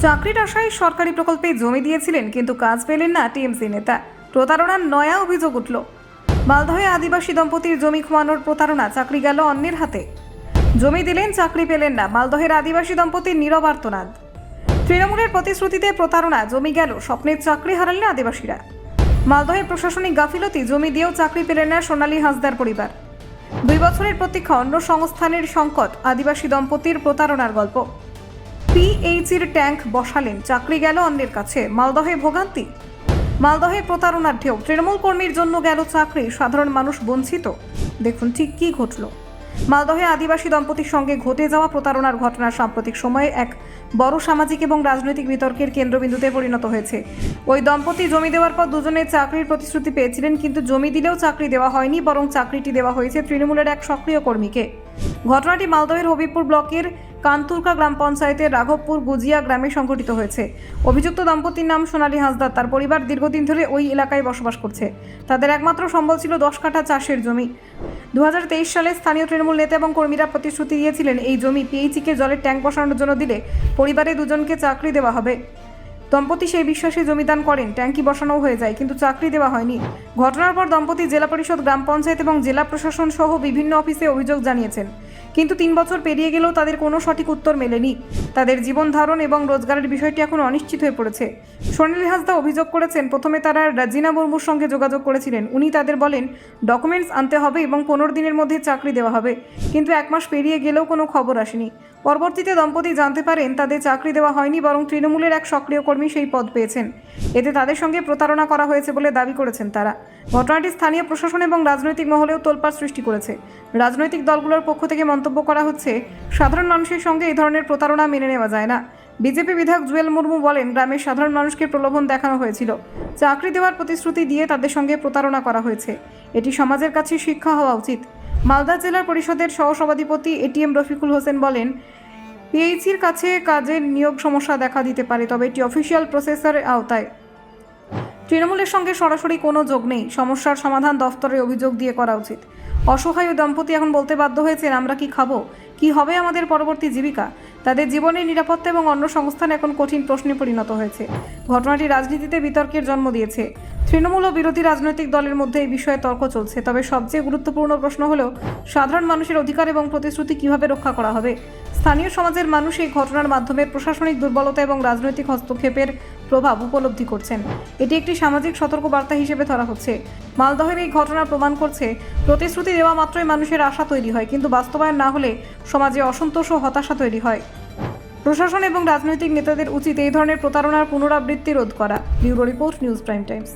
চাকরির আশায় সরকারি প্রকল্পে জমি দিয়েছিলেন কিন্তু কাজ পেলেন না টিএমসি নেতা। প্রতারণার নয়া অভিযোগ উঠল। মালদহে আদিবাসী দম্পতির জমি খোয়ানোর প্রতারণা, চাকরি গেল অন্যের হাতে। জমি দিলেন, চাকরি পেলেন না। মালদহের আদিবাসী দম্পতির নীরব আর্তনাদ। তৃণমূলের প্রতিশ্রুতিতে প্রতারণা, জমি গেল, স্বপ্নের চাকরি হারালেন আদিবাসীরা। মালদহে প্রশাসনিক গাফিলতি, জমি দিয়েও চাকরি পেলেন না সোনালী হাঁসদার পরিবার। 2 বছরের প্রতীক্ষা, অন্য সংস্থানের সংকট, আদিবাসী দম্পতির প্রতারণার গল্প। পিএইচির ট্যাঙ্ক বসালেন, চাকরি গেল অন্যের কাছে। মালদহে ভোগান্তি, মালদহে প্রতারণার ঢেউ। তৃণমূল কর্মীর জন্য গেল চাকরি, সাধারণ মানুষ বঞ্চিত। দেখুন ঠিক কি ঘটল। মালদহে আদিবাসী দম্পতির সঙ্গে ঘটে যাওয়া প্রতারণার ঘটনা সাম্প্রতিক সময়ে এক বড় সামাজিক এবং রাজনৈতিক বিতর্কের কেন্দ্রবিন্দুতে পরিণত হয়েছে। ওই দম্পতি জমি দেওয়ার পর দুজনে চাকরির প্রতিশ্রুতি পেয়েছিলেন, কিন্তু জমি দিলেও চাকরি দেওয়া হয়নি, বরং চাকরিটি দেওয়া হয়েছে তৃণমূলের এক সক্রিয় কর্মীকে। ঘটনাটি মালদহের হবিবপুর ব্লকের কানতুরকা গ্রাম পঞ্চায়েতের রাঘবপুর গুজিয়া গ্রামে সংঘটিত হয়েছে। অভিযুক্ত দম্পতির নাম সোনালী হাঁসদার। তার পরিবার দীর্ঘদিন ধরে ওই এলাকায় বসবাস করছে। তাদের একমাত্র সম্বল ছিল 10 কাঠা চাষের জমি। 2023 সালে স্থানীয় তৃণমূল নেতা এবং কর্মীরা প্রতিশ্রুতি দিয়েছিলেন, এই জমি পিএইচিকে জলের ট্যাঙ্ক বসানোর জন্য দিলে পরিবারে দুজনকে চাকরি দেওয়া হবে। দম্পতি সেই বিশ্বাসে জমিদান করেন, ট্যাঙ্কি বসানো হয়ে যায়, কিন্তু চাকরি দেওয়া হয়নি। ঘটনার পর দম্পতি জেলা পরিষদ, গ্রাম পঞ্চায়েত এবং জেলা প্রশাসন সহ বিভিন্ন অফিসে অভিযোগ জানিয়েছেন, কিন্তু 3 বছর পেরিয়ে গেলেও তাদের কোনো সঠিক উত্তর মেলেনি। তাদের জীবন ধারণ এবং রোজগারের বিষয়টি এখন অনিশ্চিত হয়ে পড়েছে। সোনালী হাঁসদা অভিযোগ করেছেন, প্রথমে তারা রাজিনা মুর্মুর সঙ্গে যোগাযোগ করেছিলেন। উনি তাদের বলেন ডকুমেন্টস আনতে হবে এবং 15 দিনের মধ্যে চাকরি দেওয়া হবে, কিন্তু 1 মাস পেরিয়ে গেলেও কোনো খবর আসেনি। পরবর্তীতে দম্পতি জানতে পারেন তাদের চাকরি দেওয়া হয়নি, বরং তৃণমূলের এক সক্রিয় কর্মী সেই পদ পেয়েছেন। এতে তাদের সঙ্গে প্রতারণা করা হয়েছে বলে দাবি করেছেন তারা। ঘটনাটি স্থানীয় প্রশাসন এবং রাজনৈতিক মহলেও তোলপাড় সৃষ্টি করেছে। রাজনৈতিক দলগুলোর পক্ষ থেকে মন্তব্য করা হচ্ছে, সাধারণ মানুষের সঙ্গে এই ধরনের প্রতারণা মেনে নেওয়া যায় না। বিজেপি বিধায়ক জুয়েল মুর্মু বলেন, গ্রামের সাধারণ মানুষকে প্রলোভন দেখানো হয়েছিল, চাকরি দেওয়ার প্রতিশ্রুতি দিয়ে তাদের সঙ্গে প্রতারণা করা হয়েছে। এটি সমাজের কাছে শিক্ষা হওয়া উচিত। মালদা জেলা পরিষদের সহসভাধিপতি এটিএম রফিকুল হোসেন বলেন, পিএইচির কাছে কাজের নিয়োগ সমস্যা দেখা দিতে পারে, তবে এটি অফিসিয়াল প্রসেসের আওতায়। তৃণমূলের সঙ্গে সরাসরি কোনো যোগ নেই। সমস্যার সমাধান দফতরে অভিযোগ দিয়ে করা উচিত। অসহায় ওই দম্পতি এখন বলতে বাধ্য হয়েছেন, আমরা কি খাবো, কি হবে আমাদের পরবর্তী জীবিকা। তাদের জীবনের নিরাপত্তা এবং অন্য সংস্থান এখন কঠিন প্রশ্নে পরিণত হয়েছে। ঘটনাটি রাজনীতিতে বিতর্কের জন্ম দিয়েছে। তৃণমূল ও বিরোধী রাজনৈতিক দলের মধ্যে এই বিষয়ে তর্ক চলছে। তবে সবচেয়ে গুরুত্বপূর্ণ প্রশ্ন হলো, সাধারণ মানুষের অধিকার এবং প্রতিশ্রুতি কিভাবে রক্ষা করা হবে। স্থানীয় সমাজের মানুষ এই ঘটনার মাধ্যমে প্রশাসনিক দুর্বলতা এবং রাজনৈতিক হস্তক্ষেপের প্রভাব উপলব্ধি করছেন। এটি একটি সামাজিক সতর্কবার্তা হিসেবে ধরা হচ্ছে। মালদহের এই ঘটনা প্রমাণ করছে, প্রতিশ্রুতি দেওয়া মাত্রই মানুষের আশা তৈরি হয়, কিন্তু বাস্তবায়ন না হলে সমাজে অসন্তোষ ও হতাশা তৈরি হয়। প্রশাসন এবং রাজনৈতিক নেতাদের উচিত এই ধরনের প্রতারণার পুনরাবৃত্তি রোধ করা। Bureau report, news prime Times.